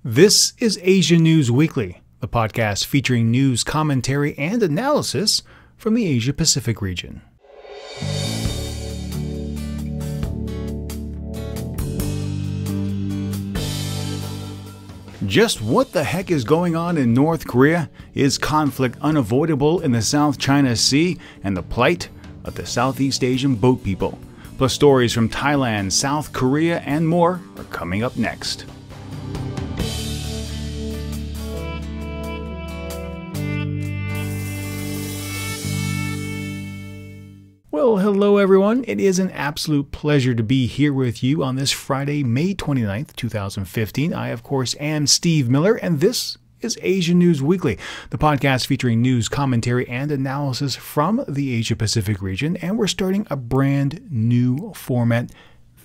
This is Asia News Weekly, the podcast featuring news, commentary, and analysis from the Asia-Pacific region. Just what the heck is going on in North Korea? Is conflict unavoidable in the South China Sea? And the plight of the Southeast Asian boat people? Plus stories from Thailand, South Korea, and more are coming up next. Well, hello everyone. It is an absolute pleasure to be here with you on this Friday, May 29th, 2015. I, of course, am Steve Miller, and this is Asia News Weekly, the podcast featuring news, commentary, and analysis from the Asia-Pacific region, and we're starting a brand new format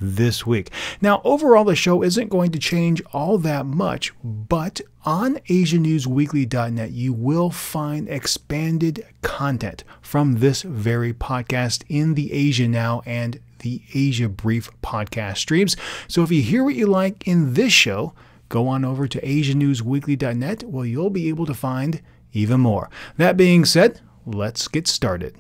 this week. Now, overall, the show isn't going to change all that much, but on AsiaNewsWeekly.net, you will find expanded content from this very podcast in the Asia Now and the Asia Brief podcast streams. So if you hear what you like in this show, go on over to AsiaNewsWeekly.net, where you'll be able to find even more. That being said, let's get started.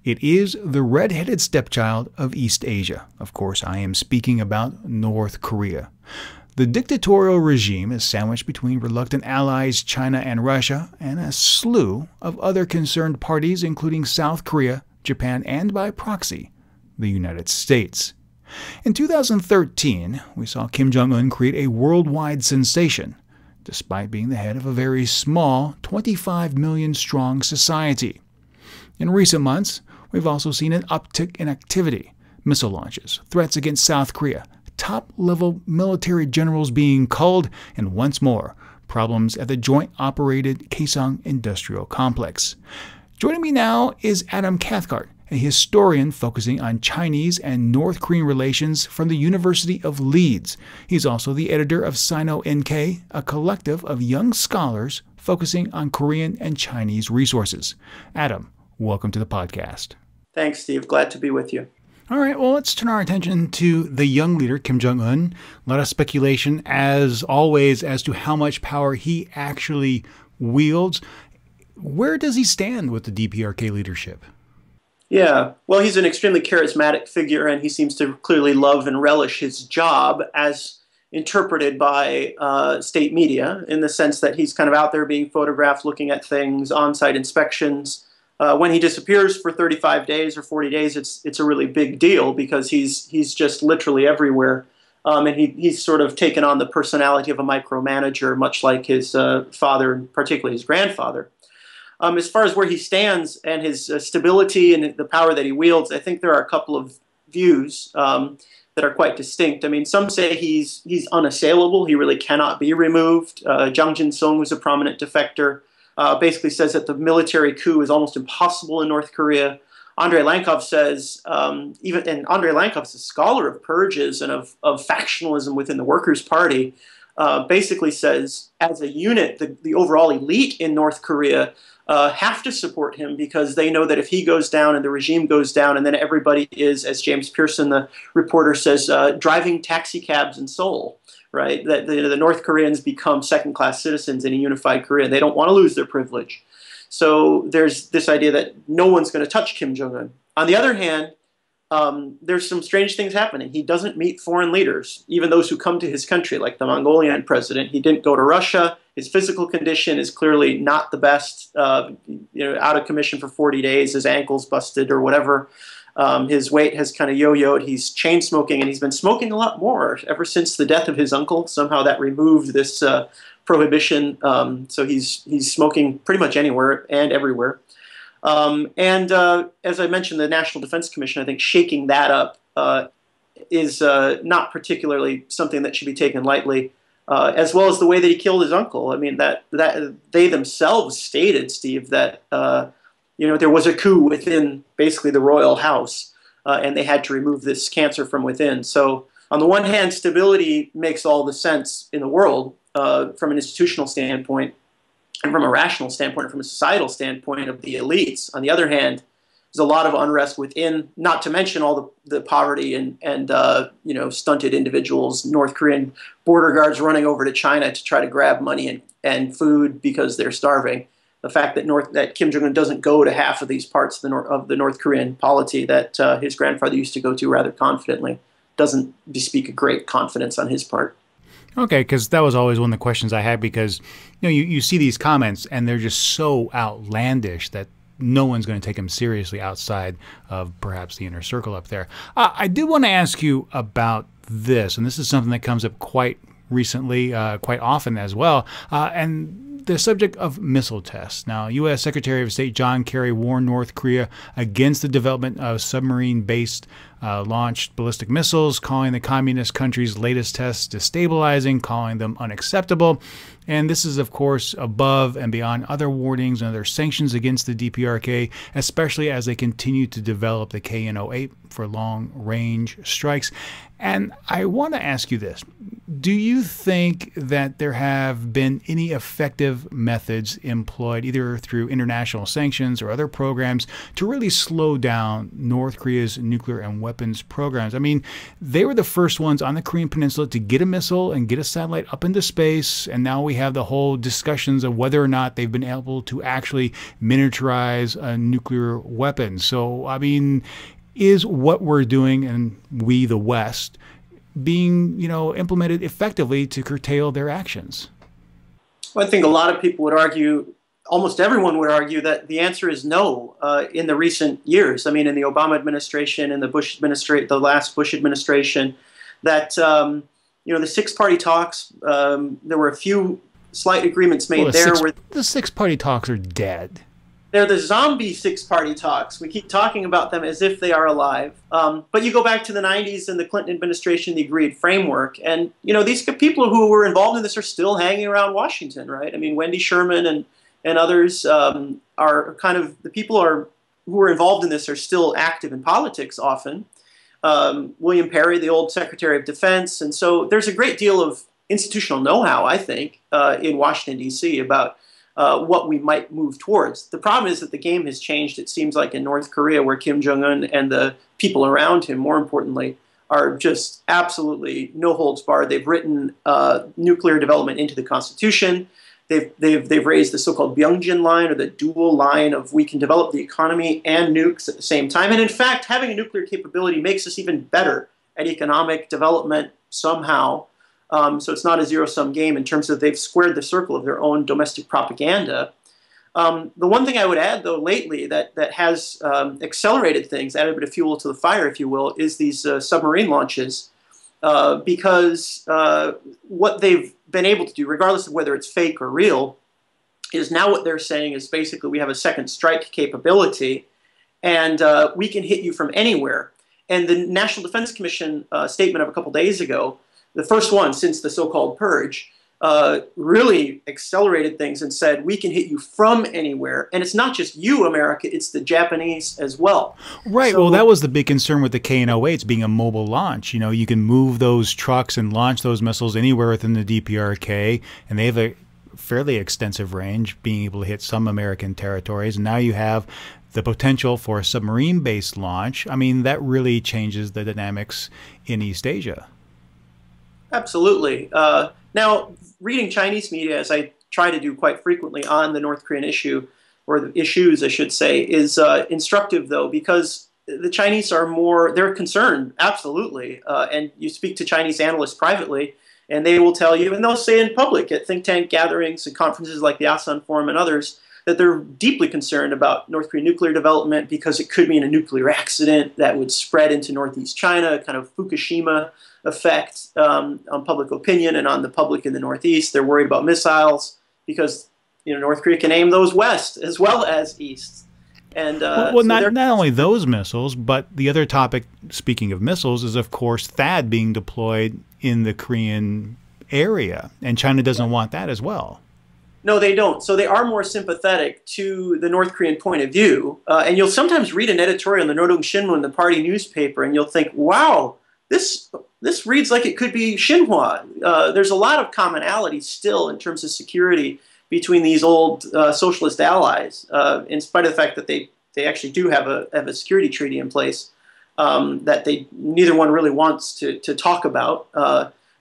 It is the red-headed stepchild of East Asia. Of course, I am speaking about North Korea. The dictatorial regime is sandwiched between reluctant allies China and Russia and a slew of other concerned parties, including South Korea, Japan, and by proxy, the United States. In 2013, we saw Kim Jong-un create a worldwide sensation, despite being the head of a very small, 25 million strong society. In recent months, we've also seen an uptick in activity, missile launches, threats against South Korea, top-level military generals being culled, and once more, problems at the joint-operated Kaesong Industrial Complex. Joining me now is Adam Cathcart, a historian focusing on Chinese and North Korean relations from the University of Leeds. He's also the editor of Sino-NK, a collective of young scholars focusing on Korean and Chinese resources. Adam, welcome to the podcast. Thanks, Steve. Glad to be with you. All right, well, let's turn our attention to the young leader, Kim Jong-un. A lot of speculation, as always, as to how much power he actually wields. Where does he stand with the DPRK leadership? Yeah, well, he's an extremely charismatic figure, and he seems to clearly love and relish his job as interpreted by state media, in the sense that he's kind of out there being photographed, looking at things, on-site inspections. When he disappears for 35 days or 40 days, it's a really big deal because he's just literally everywhere. And he's sort of taken on the personality of a micromanager, much like his father, and particularly his grandfather. As far as where he stands and his stability and the power that he wields, I think there are a couple of views that are quite distinct. I mean, some say he's unassailable. He really cannot be removed. Jang Jin-sung, who's a prominent defector, basically says that the military coup is almost impossible in North Korea. Andrei Lankov says, and Andrei Lankov is a scholar of purges and of factionalism within the Workers' Party, basically says, as a unit, the overall elite in North Korea have to support him because they know that if he goes down and the regime goes down, and then everybody is, as James Pearson, the reporter, says, driving taxi cabs in Seoul. Right, that the North Koreans become second-class citizens in a unified Korea. They don't want to lose their privilege. So there's this idea that no one's going to touch Kim Jong-un. On the other hand, there's some strange things happening. He doesn't meet foreign leaders, even those who come to his country, like the Mongolian president. He didn't go to Russia. His physical condition is clearly not the best. Out of commission for 40 days, his ankle's busted or whatever. His weight has kind of yo-yoed. He's chain smoking, and he's been smoking a lot more ever since the death of his uncle. Somehow that removed this prohibition. So he's smoking pretty much anywhere and everywhere. As I mentioned, the National Defense Commission, I think shaking that up is not particularly something that should be taken lightly, as well as the way that he killed his uncle. I mean, that they themselves stated, Steve, that there was a coup within basically the royal house, and they had to remove this cancer from within. So on the one hand, stability makes all the sense in the world from an institutional standpoint and from a rational standpoint, from a societal standpoint of the elites. On the other hand, there's a lot of unrest within, not to mention all the poverty and stunted individuals, North Korean border guards running over to China to try to grab money and food because they're starving. The fact that Kim Jong-un doesn't go to half of these parts of the North Korean polity that his grandfather used to go to rather confidently doesn't bespeak a great confidence on his part. Okay, because that was always one of the questions I had, because you see these comments and they're just so outlandish that no one's going to take them seriously outside of perhaps the inner circle up there. I did want to ask you about this, and this is something that comes up quite recently, quite often as well, and the subject of missile tests. Now, U.S. Secretary of State John Kerry warned North Korea against the development of submarine-based launched ballistic missiles, calling the communist country's latest tests destabilizing, calling them unacceptable. And this is, of course, above and beyond other warnings and other sanctions against the DPRK, especially as they continue to develop the KN-08 for long-range strikes. And I want to ask you this. Do you think that there have been any effective methods employed, either through international sanctions or other programs, to really slow down North Korea's nuclear and weapons programs? I mean, they were the first ones on the Korean Peninsula to get a missile and get a satellite up into space, and now we have the whole discussions of whether or not they've been able to actually miniaturize a nuclear weapon. So, I mean, is what we're doing, and we, the West, being, implemented effectively to curtail their actions? Well, I think a lot of people would argue, almost everyone would argue, that the answer is no in the recent years. I mean, in the Obama administration, in the the last Bush administration, that, the six-party talks, there were a few slight agreements made the six-party talks are dead. They're the zombie six-party talks. We keep talking about them as if they are alive. But you go back to the 90s and the Clinton administration, the agreed framework, and these people who were involved in this are still hanging around Washington, right? I mean, Wendy Sherman and others are kind of the people who are involved in this are still active in politics often. William Perry, the old Secretary of Defense, and so there's a great deal of institutional know-how, I think, in Washington, D.C. about what we might move towards. The problem is that the game has changed, it seems like, in North Korea, where Kim Jong-un and the people around him, more importantly, are just absolutely no holds barred. They've written nuclear development into the Constitution. They've raised the so-called Byungjin line, or the dual line of we can develop the economy and nukes at the same time. And in fact, having a nuclear capability makes us even better at economic development somehow. So it's not a zero-sum game in terms of they've squared the circle of their own domestic propaganda. The one thing I would add, though, lately that has accelerated things, added a bit of fuel to the fire, if you will, is these submarine launches. Because what they've been able to do, regardless of whether it's fake or real, is now what they're saying is basically we have a second strike capability, and we can hit you from anywhere. And the National Defense Commission statement of a couple days ago, the first one since the so-called purge, really accelerated things and said, we can hit you from anywhere. And it's not just you, America, it's the Japanese as well. Right. So, well, that was the big concern with the KN-08s being a mobile launch. You can move those trucks and launch those missiles anywhere within the DPRK, and they have a fairly extensive range, being able to hit some American territories. And now you have the potential for a submarine-based launch. I mean, that really changes the dynamics in East Asia. Absolutely. Now, reading Chinese media, as I try to do quite frequently on the North Korean issue, or the issues, I should say, is instructive, though, because the Chinese are they're concerned, absolutely. And you speak to Chinese analysts privately, and they will tell you, and they'll say in public at think tank gatherings and conferences like the ASEAN Forum and others, that they're deeply concerned about North Korean nuclear development because it could mean a nuclear accident that would spread into northeast China, a kind of Fukushima effect on public opinion and on the public in the Northeast. They're worried about missiles because North Korea can aim those west as well as east. And not only those missiles, but the other topic, speaking of missiles, is of course THAAD being deployed in the Korean area, and China doesn't want that as well. No, they don't. So they are more sympathetic to the North Korean point of view. And you'll sometimes read an editorial in the Rodong Shinmun, the party newspaper, and you'll think, wow, this reads like it could be Xinhua. There's a lot of commonality still in terms of security between these old socialist allies, in spite of the fact that they they actually do have a security treaty in place that neither one really wants to talk about.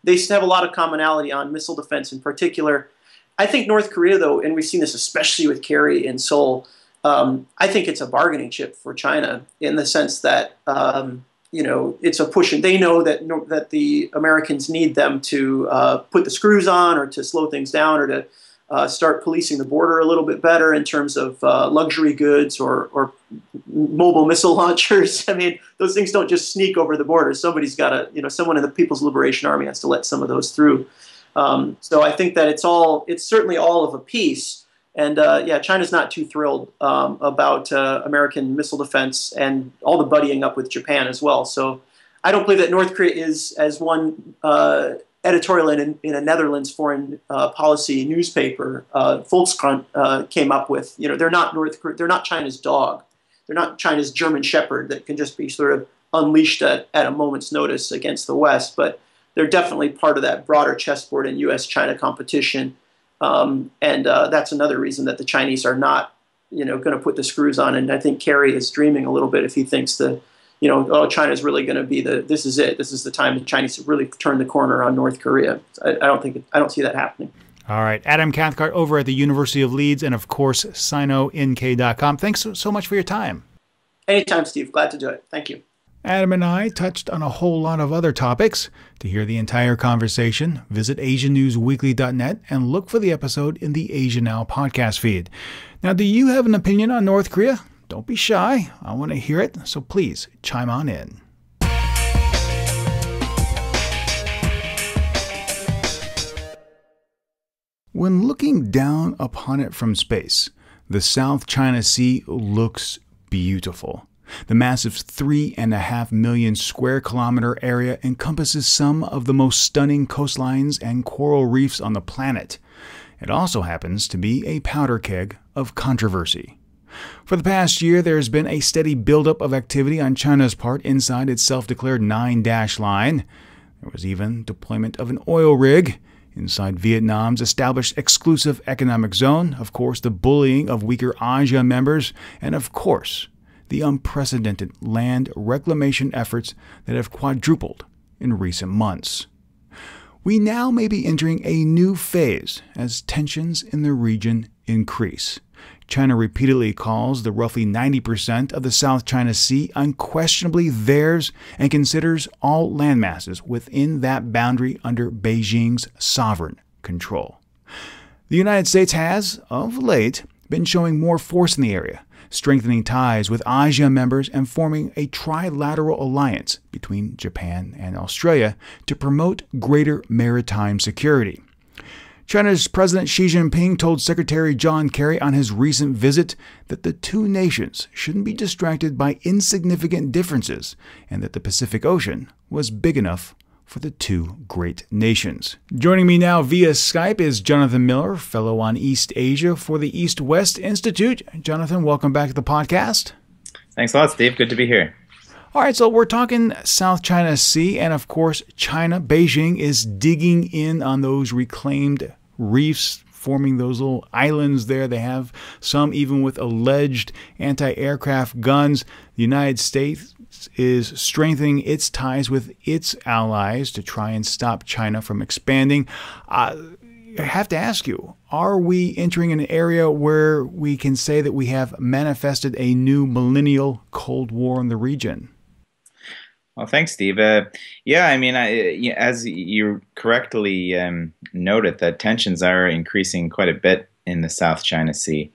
They have a lot of commonality on missile defense in particular. I think North Korea, though, and we've seen this especially with Kerry in Seoul, I think it's a bargaining chip for China in the sense that it's a push, and they know that the Americans need them to put the screws on or to slow things down or to start policing the border a little bit better in terms of luxury goods or mobile missile launchers. I mean, those things don't just sneak over the border. Somebody's got to, someone in the People's Liberation Army has to let some of those through. So I think that it's certainly all of a piece. And China's not too thrilled about American missile defense and all the buddying up with Japan as well. So I don't believe that North Korea is, as one editorial in a Netherlands foreign policy newspaper, Volkskrant, came up with. They're not China's dog. They're not China's German Shepherd that can just be sort of unleashed at a moment's notice against the West. But they're definitely part of that broader chessboard in U.S.-China competition. And that's another reason that the Chinese are not, going to put the screws on. And I think Kerry is dreaming a little bit if he thinks that, China's really going to be this is it. This is the time the Chinese really turn the corner on North Korea. I don't see that happening. All right. Adam Cathcart over at the University of Leeds and, of course, Sino-NK.com. Thanks so much for your time. Anytime, Steve. Glad to do it. Thank you. Adam and I touched on a whole lot of other topics. To hear the entire conversation, visit AsianNewsWeekly.net and look for the episode in the Asia Now podcast feed. Now, do you have an opinion on North Korea? Don't be shy. I want to hear it, so please chime on in. When looking down upon it from space, the South China Sea looks beautiful. The massive 3.5 million square kilometer area encompasses some of the most stunning coastlines and coral reefs on the planet. It also happens to be a powder keg of controversy. For the past year, there has been a steady buildup of activity on China's part inside its self-declared 9-dash line. There was even deployment of an oil rig inside Vietnam's established exclusive economic zone, of course, the bullying of weaker ASEAN members, and of course, the unprecedented land reclamation efforts that have quadrupled in recent months. We now may be entering a new phase as tensions in the region increase. China repeatedly calls the roughly 90% of the South China Sea unquestionably theirs and considers all landmasses within that boundary under Beijing's sovereign control. The United States has, of late, been showing more force in the area, strengthening ties with ASEAN members and forming a trilateral alliance between Japan and Australia to promote greater maritime security. China's President Xi Jinping told Secretary John Kerry on his recent visit that the two nations shouldn't be distracted by insignificant differences and that the Pacific Ocean was big enough for the two great nations. Joining me now via Skype is Jonathan Miller, fellow on East Asia for the East-West Institute. Jonathan, welcome back to the podcast. Thanks a lot, Steve. Good to be here. All right, so we're talking South China Sea, and of course, China. Beijing is digging in on those reclaimed reefs, forming those little islands there. They have some even with alleged anti-aircraft guns. The United States is strengthening its ties with its allies to try and stop China from expanding. I have to ask you, are we entering an area where we can say that we have manifested a new millennial Cold War in the region? Well, thanks, Steve. Yeah, I mean, as you correctly noted, that tensions are increasing quite a bit in the South China Sea.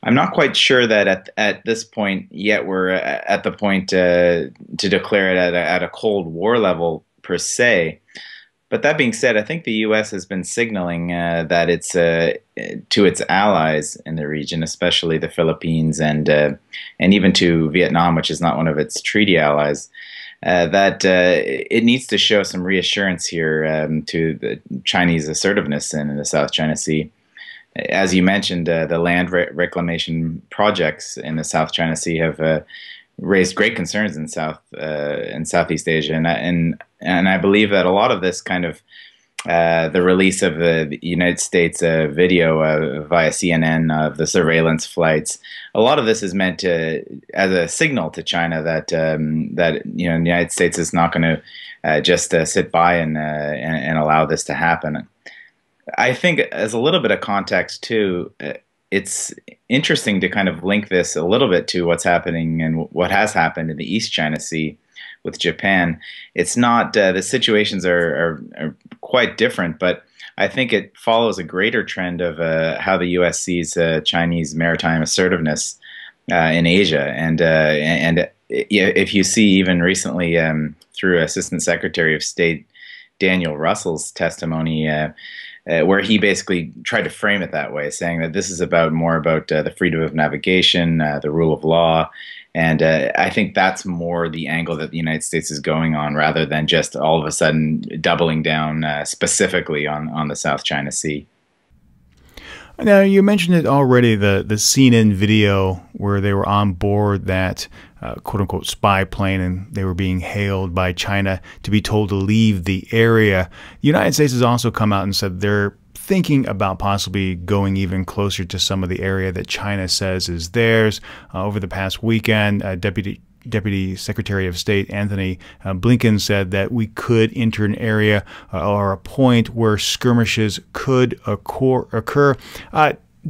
I'm not quite sure that at this point yet we're at the point to declare it at a Cold War level per se. But that being said, I think the U.S. has been signaling that it's to its allies in the region, especially the Philippines and even to Vietnam, which is not one of its treaty allies, that it needs to show some reassurance here to the Chinese assertiveness in the South China Sea. As you mentioned, the land reclamation projects in the South China Sea have raised great concerns in Southeast Asia, and I believe that a lot of this kind of the release of the United States video via CNN of the surveillance flights. A lot of this is meant to as a signal to China that that the United States is not going to just sit by and allow this to happen. I think as a little bit of context too, it's interesting to kind of link this a little bit to what's happening and what has happened in the East China Sea with Japan. It's not the situations are quite different, but I think it follows a greater trend of how the U.S. sees Chinese maritime assertiveness in Asia, and if you see even recently through Assistant Secretary of State Daniel Russell's testimony. Where he basically tried to frame it that way, saying that this is more about the freedom of navigation, the rule of law, and I think that's more the angle that the United States is going on, rather than just all of a sudden doubling down specifically on the South China Sea. Now, you mentioned it already, the CNN video where they were on board that quote-unquote spy plane and they were being hailed by China to be told to leave the area. The United States has also come out and said they're thinking about possibly going even closer to some of the area that China says is theirs. Over the past weekend, Deputy Secretary of State Anthony Blinken said that we could enter an area or a point where skirmishes could occur.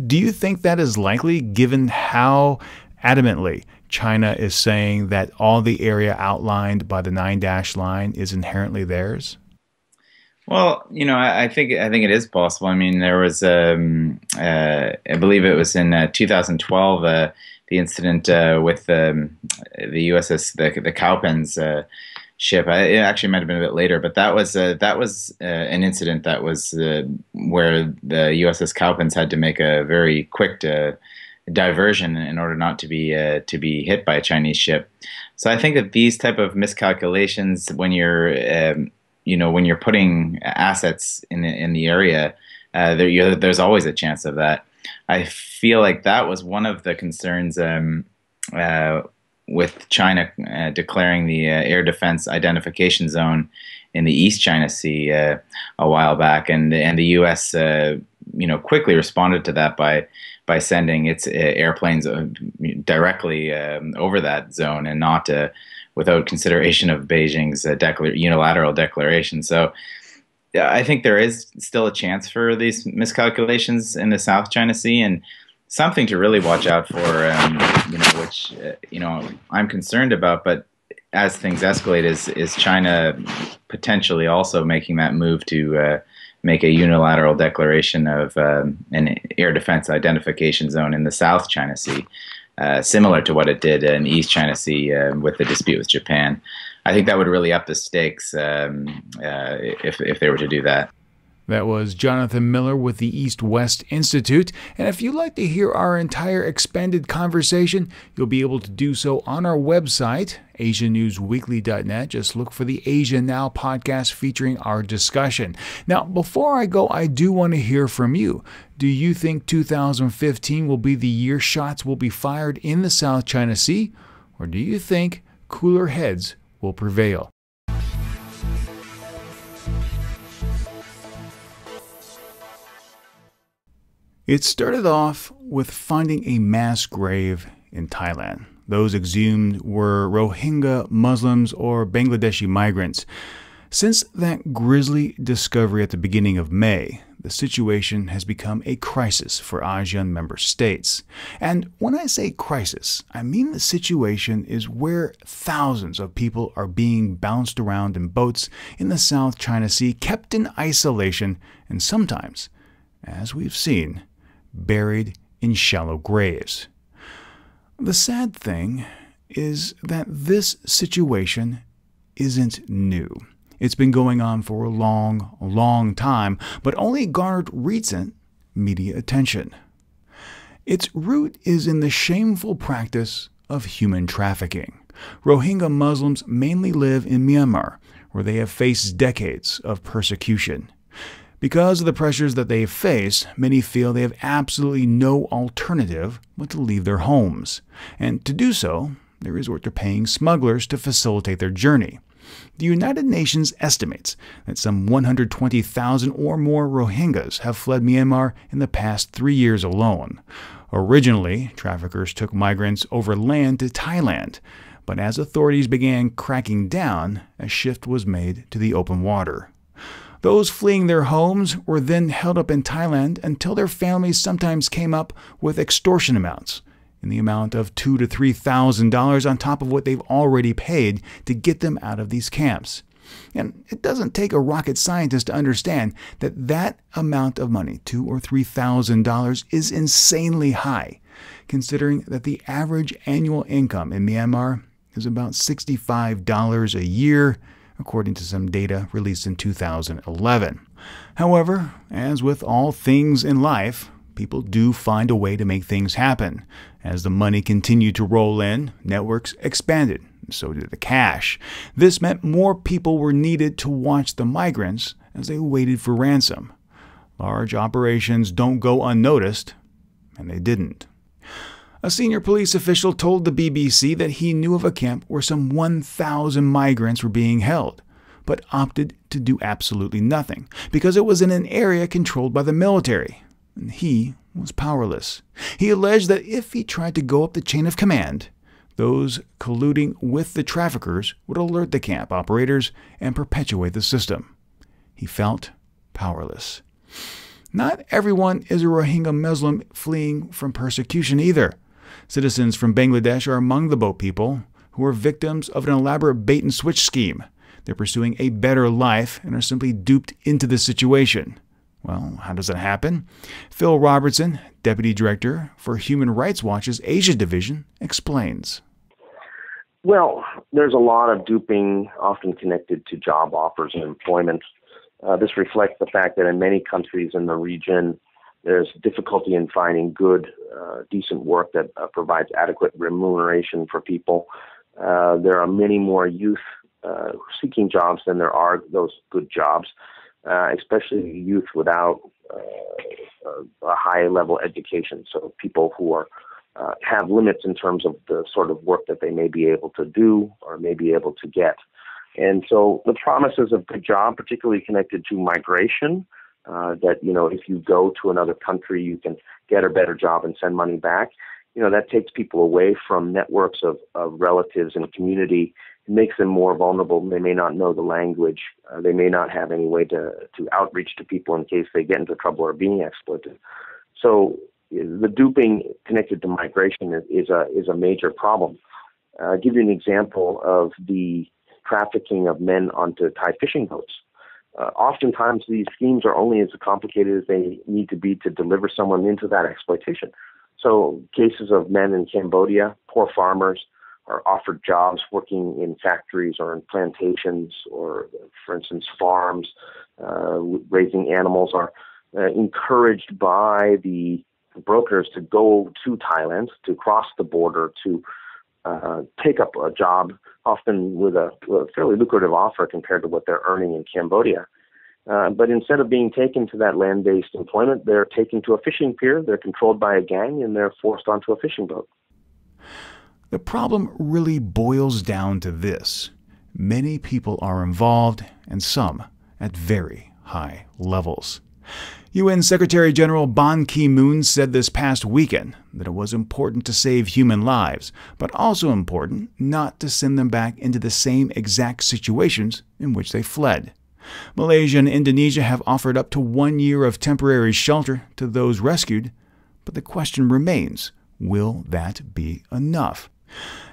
Do you think that is likely, given how adamantly China is saying that all the area outlined by the 9-dash line is inherently theirs? Well, I think it is possible. I mean, there was, I believe it was in 2012, the incident with the USS, the Cowpens ship. It actually might have been a bit later, but that was an incident that was where the USS Cowpens had to make a very quick diversion in order not to be hit by a Chinese ship. So I think that these type of miscalculations, when you're when you're putting assets in the area, there's always a chance of that. I feel like that was one of the concerns with China declaring the air defense identification zone in the East China Sea a while back, and the U.S. Quickly responded to that by sending its airplanes directly over that zone and not without consideration of Beijing's unilateral declaration. So I think there is still a chance for these miscalculations in the South China Sea, and something to really watch out for, which I'm concerned about. But as things escalate, is China potentially also making that move to make a unilateral declaration of an air defense identification zone in the South China Sea, similar to what it did in East China Sea with the dispute with Japan. I think that would really up the stakes if they were to do that. That was Jonathan Miller with the East-West Institute. And if you'd like to hear our entire expanded conversation, you'll be able to do so on our website, asianewsweekly.net. Just look for the Asia Now podcast featuring our discussion. Now, before I go, I do want to hear from you. Do you think 2015 will be the year shots will be fired in the South China Sea? Or do you think cooler heads will prevail? It started off with finding a mass grave in Thailand. Those exhumed were Rohingya Muslims or Bangladeshi migrants. Since that grisly discovery at the beginning of May, the situation has become a crisis for ASEAN member states. And when I say crisis, I mean the situation is where thousands of people are being bounced around in boats in the South China Sea, kept in isolation, and sometimes, as we've seen, buried in shallow graves. The sad thing is that this situation isn't new. It's been going on for a long time, but only garnered recent media attention. Its root is in the shameful practice of human trafficking. Rohingya Muslims mainly live in Myanmar, where they have faced decades of persecution. Because of the pressures that they face, many feel they have absolutely no alternative but to leave their homes. And to do so, they resort to paying smugglers to facilitate their journey. The United Nations estimates that some 120,000 or more Rohingyas have fled Myanmar in the past 3 years alone. Originally, traffickers took migrants over land to Thailand, but as authorities began cracking down, a shift was made to the open water. Those fleeing their homes were then held up in Thailand until their families sometimes came up with extortion amounts, in the amount of $2,000 to $3,000 on top of what they've already paid to get them out of these camps. And it doesn't take a rocket scientist to understand that that amount of money, $2,000 or $3,000, is insanely high, considering that the average annual income in Myanmar is about $65 a year, according to some data released in 2011. However, as with all things in life, people do find a way to make things happen. As the money continued to roll in, networks expanded. So did the cash. This meant more people were needed to watch the migrants as they waited for ransom. Large operations don't go unnoticed, and they didn't. A senior police official told the BBC that he knew of a camp where some 1,000 migrants were being held, but opted to do absolutely nothing because it was in an area controlled by the military, and he was powerless. He alleged that if he tried to go up the chain of command, those colluding with the traffickers would alert the camp operators and perpetuate the system. He felt powerless. Not everyone is a Rohingya Muslim fleeing from persecution either. Citizens from Bangladesh are among the boat people who are victims of an elaborate bait-and-switch scheme. They're pursuing a better life and are simply duped into the situation. Well, how does that happen? Phil Robertson, Deputy Director for Human Rights Watch's Asia Division, explains. Well, there's a lot of duping, often connected to job offers and employment. This reflects the fact that in many countries in the region, there's difficulty in finding good, decent work that provides adequate remuneration for people. There are many more youth seeking jobs than there are those good jobs, especially youth without a high-level education. So people who are have limits in terms of the sort of work that they may be able to do or may be able to get. And so the promises of good job, particularly connected to migration, that, if you go to another country, you can get a better job and send money back. That takes people away from networks of relatives and community. It makes them more vulnerable. They may not know the language. They may not have any way to outreach to people in case they get into trouble or are being exploited. So the duping connected to migration is a major problem. I'll give you an example of the trafficking of men onto Thai fishing boats. Oftentimes, these schemes are only as complicated as they need to be to deliver someone into that exploitation. So cases of men in Cambodia, poor farmers, are offered jobs working in factories or in plantations or, for instance, farms, raising animals, are encouraged by the brokers to go to Thailand, to cross the border, to take up a job, often with a fairly lucrative offer compared to what they're earning in Cambodia. But instead of being taken to that land-based employment, they're taken to a fishing pier, they're controlled by a gang, and they're forced onto a fishing boat. The problem really boils down to this. Many people are involved, and some at very high levels. UN Secretary General Ban Ki-moon said this past weekend that it was important to save human lives, but also important not to send them back into the same exact situations in which they fled. Malaysia and Indonesia have offered up to 1 year of temporary shelter to those rescued, but the question remains, will that be enough?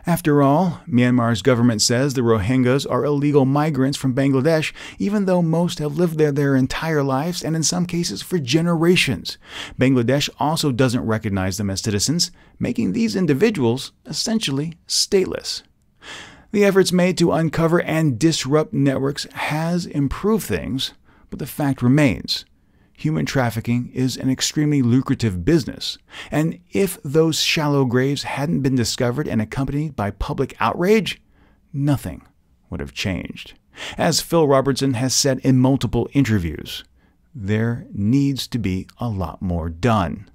After all, Myanmar's government says the Rohingyas are illegal migrants from Bangladesh, even though most have lived there their entire lives and in some cases for generations. Bangladesh also doesn't recognize them as citizens, making these individuals essentially stateless. The efforts made to uncover and disrupt networks has improved things, but the fact remains. Human trafficking is an extremely lucrative business, and if those shallow graves hadn't been discovered and accompanied by public outrage, nothing would have changed. As Phil Robertson has said in multiple interviews, there needs to be a lot more done.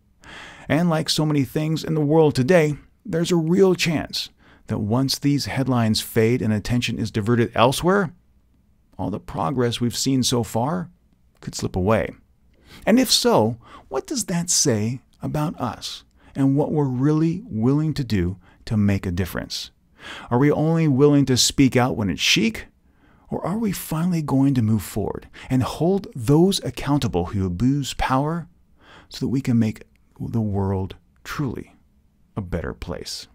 And like so many things in the world today, there's a real chance that once these headlines fade and attention is diverted elsewhere, all the progress we've seen so far could slip away. And if so, what does that say about us and what we're really willing to do to make a difference? Are we only willing to speak out when it's chic? Or are we finally going to move forward and hold those accountable who abuse power so that we can make the world truly a better place?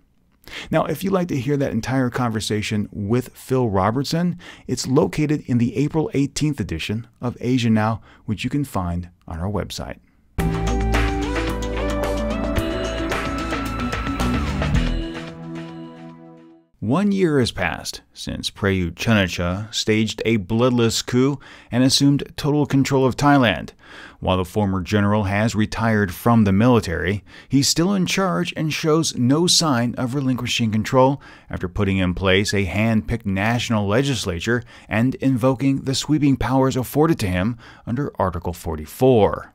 Now, if you'd like to hear that entire conversation with Phil Robertson, it's located in the April 18th edition of Asia Now, which you can find on our website. 1 year has passed since Prayut Chan-o-cha staged a bloodless coup and assumed total control of Thailand. While the former general has retired from the military, he's still in charge and shows no sign of relinquishing control after putting in place a hand-picked national legislature and invoking the sweeping powers afforded to him under Article 44.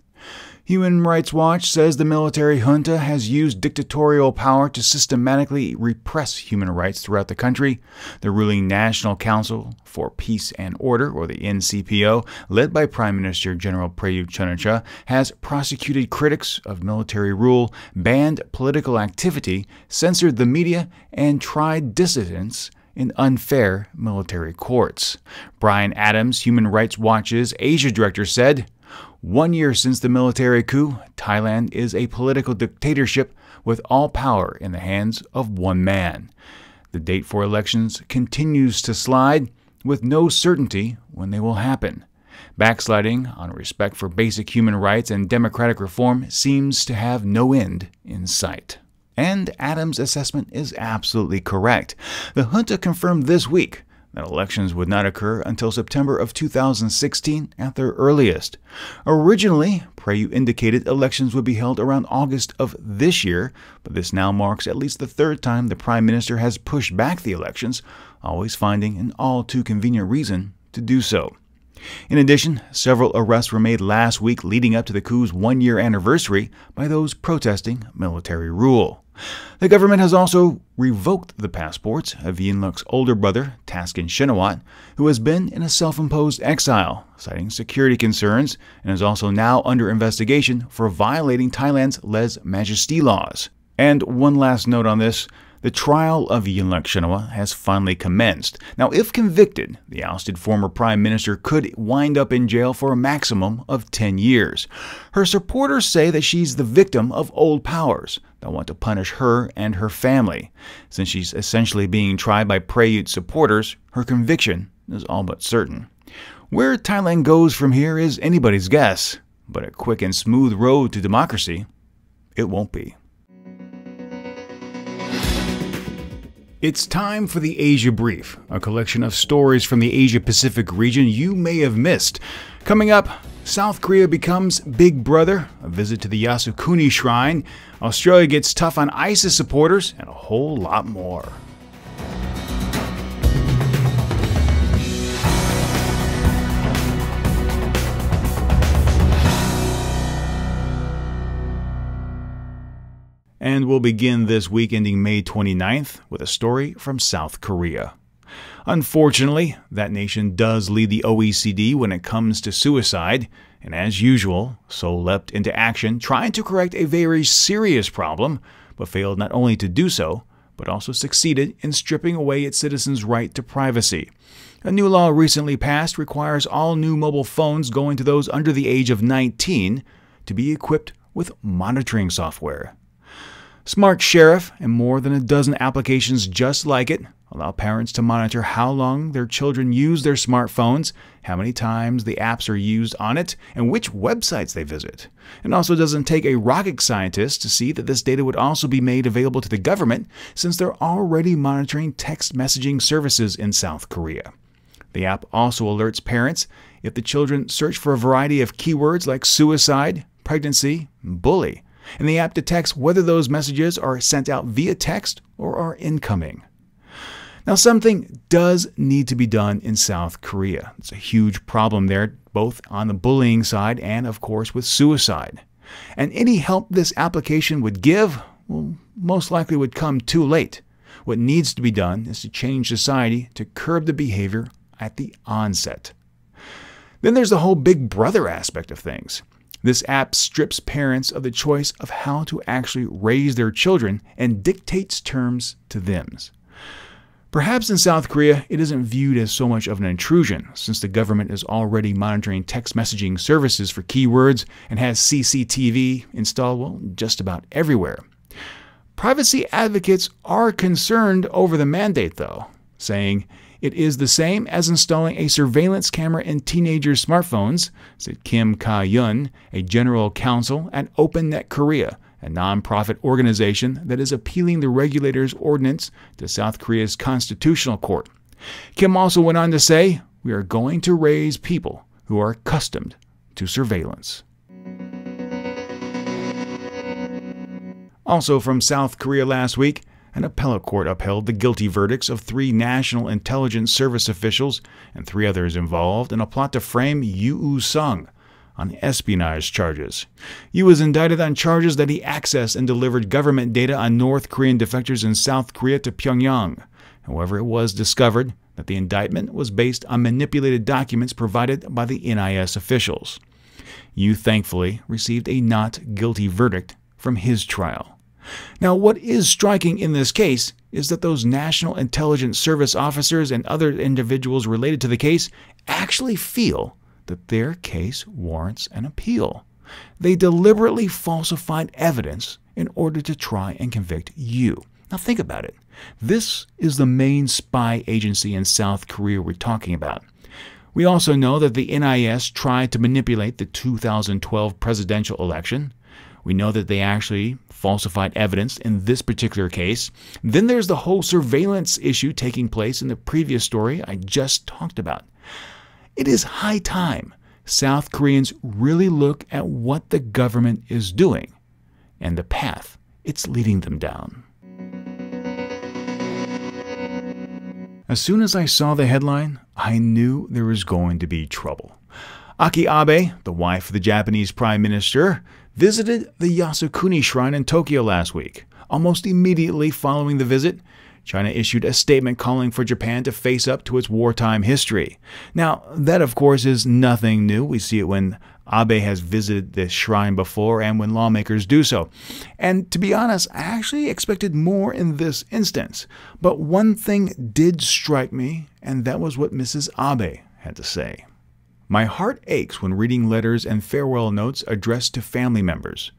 Human Rights Watch says the military junta has used dictatorial power to systematically repress human rights throughout the country. The ruling National Council for Peace and Order, or the NCPO, led by Prime Minister General Prayut Chan-o-cha, has prosecuted critics of military rule, banned political activity, censored the media, and tried dissidents in unfair military courts. Brian Adams, Human Rights Watch's Asia director, said, "1 year since the military coup, Thailand is a political dictatorship with all power in the hands of one man. The date for elections continues to slide, with no certainty when they will happen. Backsliding on respect for basic human rights and democratic reform seems to have no end in sight." And Adams' assessment is absolutely correct. The junta confirmed this week that elections would not occur until September of 2016 at their earliest. Originally, Prayut indicated elections would be held around August of this year, but this now marks at least the third time the Prime Minister has pushed back the elections, always finding an all too convenient reason to do so. In addition, several arrests were made last week leading up to the coup's 1-year anniversary by those protesting military rule. The government has also revoked the passports of Yingluck's older brother, Thaksin Shinawatra, who has been in a self-imposed exile, citing security concerns, and is also now under investigation for violating Thailand's lèse-majesté laws. And one last note on this. The trial of Yingluck Shinawatra has finally commenced. Now, if convicted, the ousted former prime minister could wind up in jail for a maximum of 10 years. Her supporters say that she's the victim of old powers that want to punish her and her family. Since she's essentially being tried by Prayut supporters, her conviction is all but certain. Where Thailand goes from here is anybody's guess, but a quick and smooth road to democracy, it won't be. It's time for the Asia Brief, a collection of stories from the Asia-Pacific region you may have missed. Coming up, South Korea becomes Big Brother, a visit to the Yasukuni Shrine, Australia gets tough on ISIS supporters, and a whole lot more. And we'll begin this week ending May 29th with a story from South Korea. Unfortunately, that nation does lead the OECD when it comes to suicide, and as usual, Seoul leapt into action trying to correct a very serious problem, but failed not only to do so, but also succeeded in stripping away its citizens' right to privacy. A new law recently passed requires all new mobile phones going to those under the age of 19 to be equipped with monitoring software. Smart Sheriff and more than a dozen applications just like it allow parents to monitor how long their children use their smartphones, how many times the apps are used on it, and which websites they visit. It also doesn't take a rocket scientist to see that this data would also be made available to the government since they're already monitoring text messaging services in South Korea. The app also alerts parents if the children search for a variety of keywords like suicide, pregnancy, and bully. And the app detects whether those messages are sent out via text or are incoming. Now, something does need to be done in South Korea. It's a huge problem there, both on the bullying side and, of course, with suicide. And any help this application would give, well, most likely would come too late. What needs to be done is to change society to curb the behavior at the onset. Then there's the whole Big Brother aspect of things. This app strips parents of the choice of how to actually raise their children and dictates terms to them. Perhaps in South Korea, it isn't viewed as so much of an intrusion, since the government is already monitoring text messaging services for keywords and has CCTV installed, well, just about everywhere. Privacy advocates are concerned over the mandate, though, saying it is the same as installing a surveillance camera in teenagers' smartphones, said Kim Jong-un, a general counsel at OpenNet Korea, a nonprofit organization that is appealing the regulator's ordinance to South Korea's constitutional court. Kim also went on to say, "We are going to raise people who are accustomed to surveillance." Also from South Korea last week, an appellate court upheld the guilty verdicts of 3 National Intelligence Service officials and 3 others involved in a plot to frame Yoo Sung on espionage charges. Yoo was indicted on charges that he accessed and delivered government data on North Korean defectors in South Korea to Pyongyang. However, it was discovered that the indictment was based on manipulated documents provided by the NIS officials. Yoo thankfully received a not guilty verdict from his trial. Now, what is striking in this case is that those National Intelligence Service officers and other individuals related to the case actually feel that their case warrants an appeal. They deliberately falsified evidence in order to try and convict you. Now think about it. This is the main spy agency in South Korea we're talking about. We also know that the NIS tried to manipulate the 2012 presidential election. We know that they actually falsified evidence in this particular case. Then there's the whole surveillance issue taking place in the previous story I just talked about. It is high time South Koreans really look at what the government is doing and the path it's leading them down. As soon as I saw the headline, I knew there was going to be trouble. Aki Abe, the wife of the Japanese Prime Minister, visited the Yasukuni Shrine in Tokyo last week. Almost immediately following the visit, China issued a statement calling for Japan to face up to its wartime history. Now, that of course is nothing new. We see it when Abe has visited this shrine before and when lawmakers do so. And to be honest, I actually expected more in this instance. But one thing did strike me, and that was what Mrs. Abe had to say. "My heart aches when reading letters and farewell notes addressed to family members.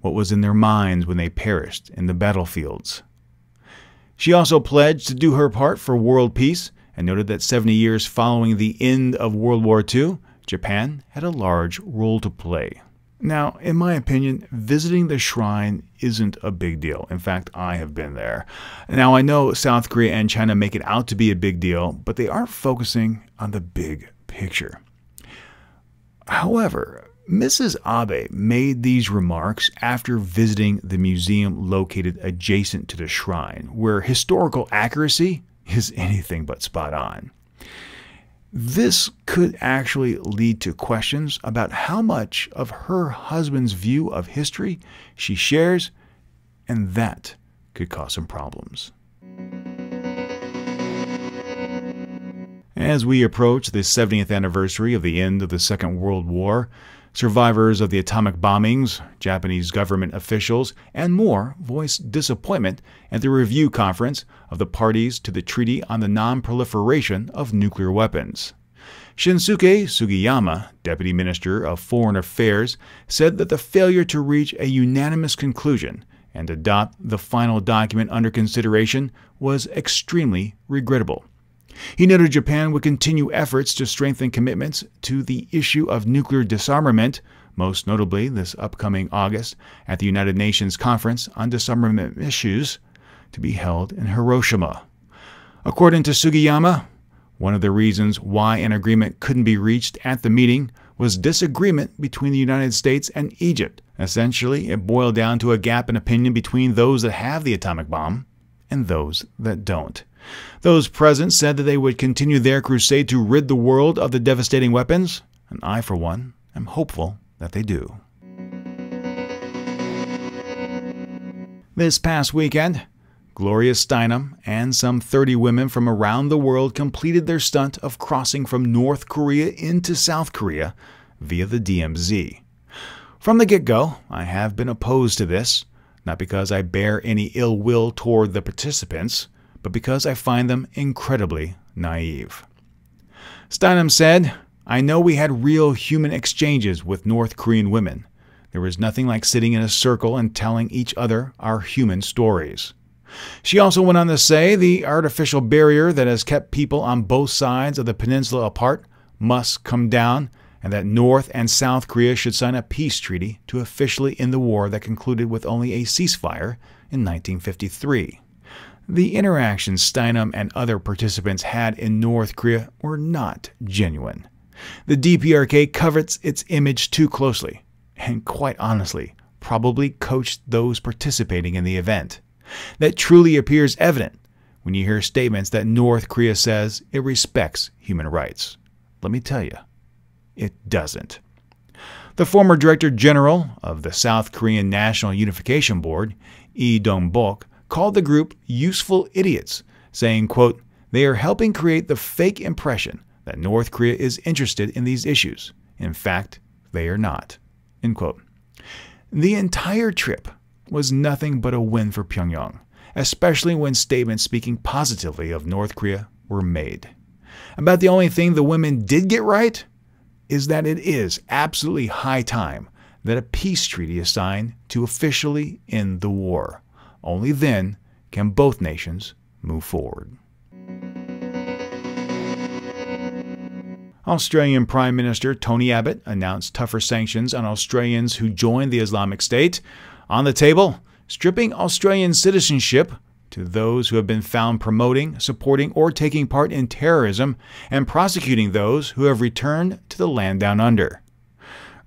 What was in their minds when they perished in the battlefields." She also pledged to do her part for world peace and noted that 70 years following the end of World War II, Japan had a large role to play. Now, in my opinion, visiting the shrine isn't a big deal. In fact, I have been there. Now, I know South Korea and China make it out to be a big deal, but they aren't focusing on the big picture. However, Mrs. Abe made these remarks after visiting the museum located adjacent to the shrine, where historical accuracy is anything but spot on. This could actually lead to questions about how much of her husband's view of history she shares, and that could cause some problems. As we approach the 70th anniversary of the end of the Second World War, survivors of the atomic bombings, Japanese government officials, and more voiced disappointment at the review conference of the parties to the Treaty on the Non-Proliferation of Nuclear Weapons. Shinsuke Sugiyama, Deputy Minister of Foreign Affairs, said that the failure to reach a unanimous conclusion and adopt the final document under consideration was extremely regrettable. He noted Japan would continue efforts to strengthen commitments to the issue of nuclear disarmament, most notably this upcoming August at the United Nations Conference on Disarmament Issues, to be held in Hiroshima. According to Sugiyama, one of the reasons why an agreement couldn't be reached at the meeting was disagreement between the United States and Egypt. Essentially, it boiled down to a gap in opinion between those that have the atomic bomb and those that don't. Those present said that they would continue their crusade to rid the world of the devastating weapons, and I, for one, am hopeful that they do. This past weekend, Gloria Steinem and some 30 women from around the world completed their stunt of crossing from North Korea into South Korea via the DMZ. From the get-go, I have been opposed to this, not because I bear any ill will toward the participants, but because I find them incredibly naive. Steinem said, "I know we had real human exchanges with North Korean women. There was nothing like sitting in a circle and telling each other our human stories." She also went on to say the artificial barrier that has kept people on both sides of the peninsula apart must come down, and that North and South Korea should sign a peace treaty to officially end the war that concluded with only a ceasefire in 1953. The interactions Steinem and other participants had in North Korea were not genuine. The DPRK covets its image too closely, and quite honestly, probably coached those participating in the event. That truly appears evident when you hear statements that North Korea says it respects human rights. Let me tell you, it doesn't. The former Director General of the South Korean National Unification Board, Lee Dong-bok, called the group useful idiots, saying, quote, "They are helping create the fake impression that North Korea is interested in these issues. In fact, they are not." End quote. The entire trip was nothing but a win for Pyongyang, especially when statements speaking positively of North Korea were made. About the only thing the women did get right is that it is absolutely high time that a peace treaty is signed to officially end the war. Only then can both nations move forward. Australian Prime Minister Tony Abbott announced tougher sanctions on Australians who joined the Islamic State. On the table, stripping Australian citizenship to those who have been found promoting, supporting, or taking part in terrorism, and prosecuting those who have returned to the land down under.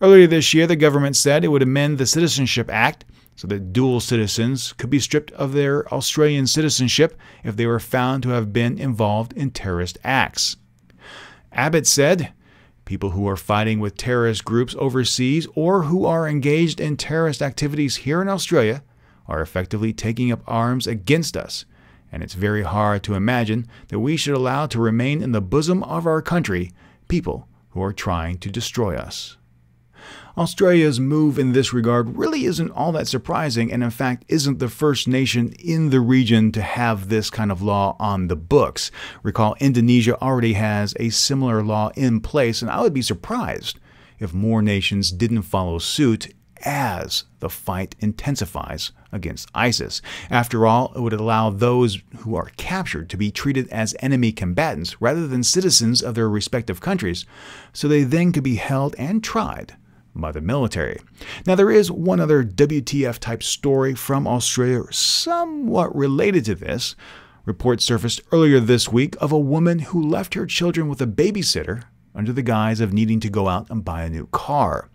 Earlier this year, the government said it would amend the Citizenship Act so that dual citizens could be stripped of their Australian citizenship if they were found to have been involved in terrorist acts. Abbott said, "People who are fighting with terrorist groups overseas or who are engaged in terrorist activities here in Australia are effectively taking up arms against us, and it's very hard to imagine that we should allow to remain in the bosom of our country people who are trying to destroy us." Australia's move in this regard really isn't all that surprising, and in fact isn't the first nation in the region to have this kind of law on the books. Recall, Indonesia already has a similar law in place, and I would be surprised if more nations didn't follow suit as the fight intensifies against ISIS. After all, it would allow those who are captured to be treated as enemy combatants rather than citizens of their respective countries, so they then could be held and tried by the military. Now, there is one other WTF-type story from Australia somewhat related to this. Reports surfaced earlier this week of a woman who left her children with a babysitter under the guise of needing to go out and buy a new car.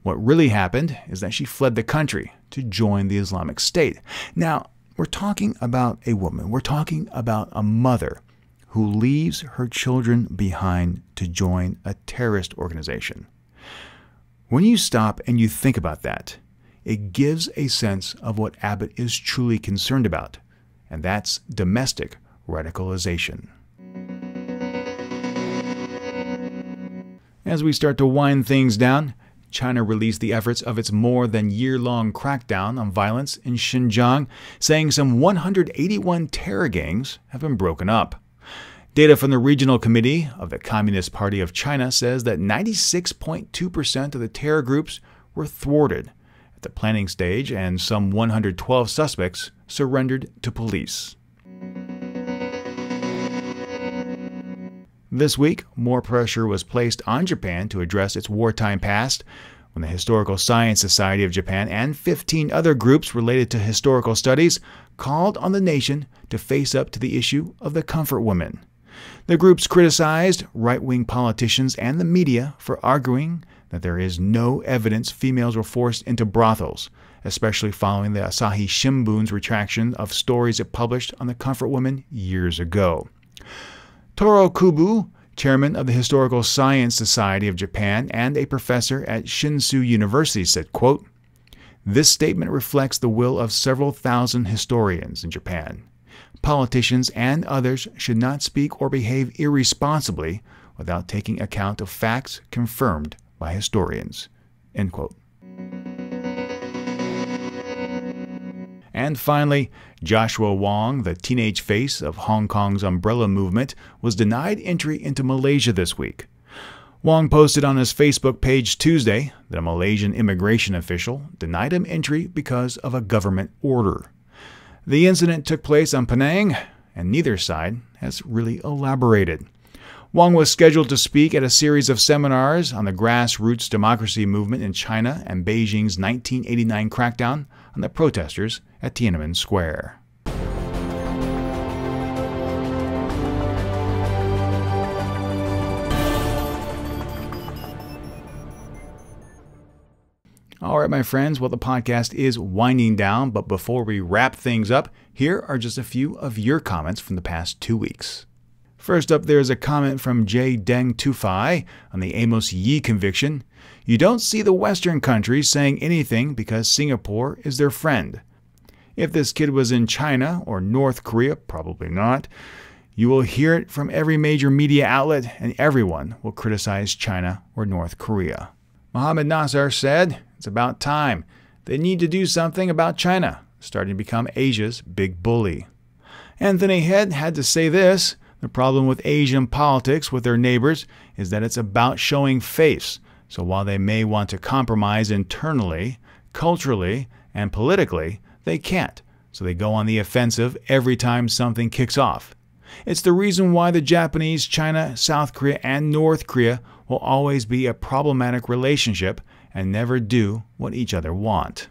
What really happened is that she fled the country to join the Islamic State. Now, we're talking about a woman, we're talking about a mother who leaves her children behind to join a terrorist organization. When you stop and you think about that, it gives a sense of what Abbott is truly concerned about, and that's domestic radicalization. As we start to wind things down, China released the efforts of its more than year-long crackdown on violence in Xinjiang, saying some 181 terror gangs have been broken up. Data from the Regional Committee of the Communist Party of China says that 96.2% of the terror groups were thwarted at the planning stage, and some 112 suspects surrendered to police. This week, more pressure was placed on Japan to address its wartime past when the Historical Science Society of Japan and 15 other groups related to historical studies called on the nation to face up to the issue of the comfort woman. The groups criticized right-wing politicians and the media for arguing that there is no evidence females were forced into brothels, especially following the Asahi Shimbun's retraction of stories it published on the comfort woman years ago. Toro Kubo, chairman of the Historical Science Society of Japan and a professor at Shinsu University, said, quote, "This statement reflects the will of several thousand historians in Japan. politicians, and others should not speak or behave irresponsibly without taking account of facts confirmed by historians." End quote. And finally, Joshua Wong, the teenage face of Hong Kong's umbrella movement, was denied entry into Malaysia this week. Wong posted on his Facebook page Tuesday that a Malaysian immigration official denied him entry because of a government order. The incident took place on Penang, and neither side has really elaborated. Wong was scheduled to speak at a series of seminars on the grassroots democracy movement in China and Beijing's 1989 crackdown on the protesters at Tiananmen Square. All right, my friends, well, the podcast is winding down, but before we wrap things up, here are just a few of your comments from the past 2 weeks. First up, there's a comment from J. Deng Tufai on the Amos Yee conviction. "You don't see the Western countries saying anything because Singapore is their friend. If this kid was in China or North Korea, probably not, you will hear it from every major media outlet and everyone will criticize China or North Korea." Mohammed Nasser said, "It's about time. They need to do something about China, starting to become Asia's big bully." Anthony Head had to say this, "The problem with Asian politics with their neighbors is that it's about showing face. So while they may want to compromise internally, culturally, and politically, they can't. So they go on the offensive every time something kicks off. It's the reason why the Japanese, China, South Korea, and North Korea will always be a problematic relationship and never do what each other want."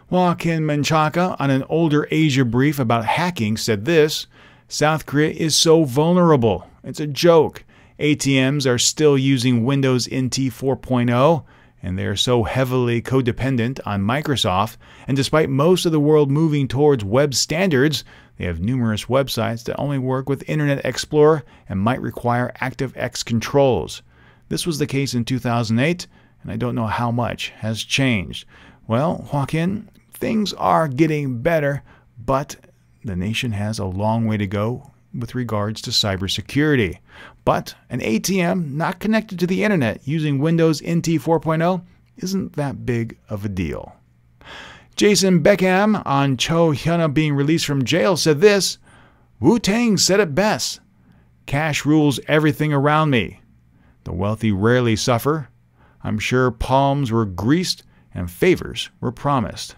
Joaquin Menchaca, on an older Asia brief about hacking, said this, "South Korea is so vulnerable. It's a joke. ATMs are still using Windows NT 4.0, and they are so heavily codependent on Microsoft, and despite most of the world moving towards web standards, they have numerous websites that only work with Internet Explorer and might require ActiveX controls. This was the case in 2008, and I don't know how much has changed." Well, Joaquin, things are getting better, but the nation has a long way to go with regards to cybersecurity. But an ATM not connected to the internet using Windows NT 4.0 isn't that big of a deal. Jason Beckham, on Cho Hyuna being released from jail, said this, "Wu-Tang said it best. Cash rules everything around me. The wealthy rarely suffer. I'm sure palms were greased and favors were promised."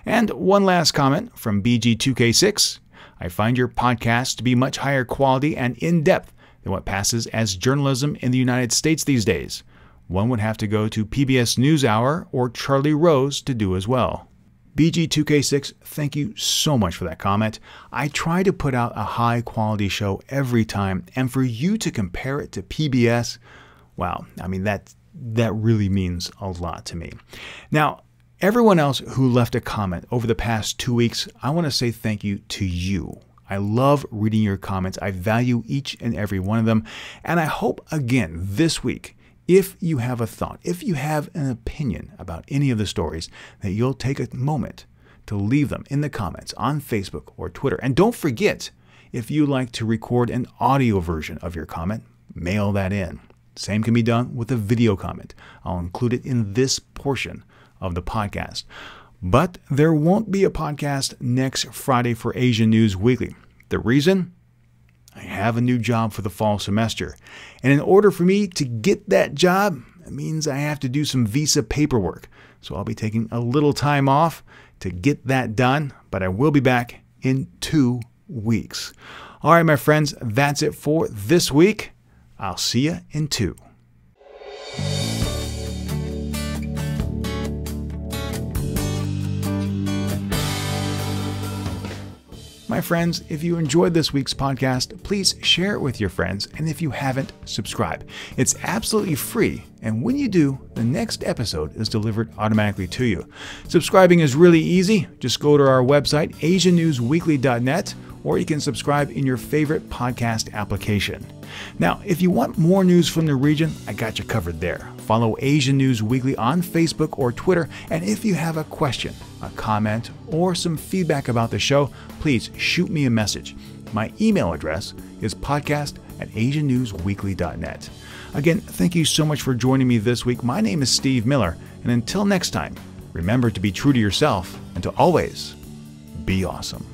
And one last comment from BG2K6. "I find your podcast to be much higher quality and in-depth than what passes as journalism in the United States these days. One would have to go to PBS NewsHour or Charlie Rose to do as well." BG2K6, thank you so much for that comment. I try to put out a high-quality show every time, and for you to compare it to PBS, wow, I mean, that really means a lot to me. Now, everyone else who left a comment over the past 2 weeks, I want to say thank you to you. I love reading your comments. I value each and every one of them. And I hope, again, this week, if you have a thought, if you have an opinion about any of the stories, that you'll take a moment to leave them in the comments on Facebook or Twitter. And don't forget, if you like to record an audio version of your comment, mail that in. Same can be done with a video comment. I'll include it in this portion of the podcast. But there won't be a podcast next Friday for Asia News Weekly. The reason? I have a new job for the fall semester. And in order for me to get that job, it means I have to do some visa paperwork. So I'll be taking a little time off to get that done, but I will be back in 2 weeks. All right, my friends, that's it for this week. I'll see you in 2. My friends, if you enjoyed this week's podcast, please share it with your friends, and if you haven't, subscribe. It's absolutely free, and when you do, the next episode is delivered automatically to you. Subscribing is really easy. Just go to our website, asiannewsweekly.net, or you can subscribe in your favorite podcast application. Now, if you want more news from the region, I got you covered there. Follow Asian News Weekly on Facebook or Twitter, and if you have a question, a comment, or some feedback about the show, please shoot me a message. My email address is podcast@asiannewsweekly.net. Again, thank you so much for joining me this week. My name is Steve Miller, and until next time, remember to be true to yourself and to always be awesome.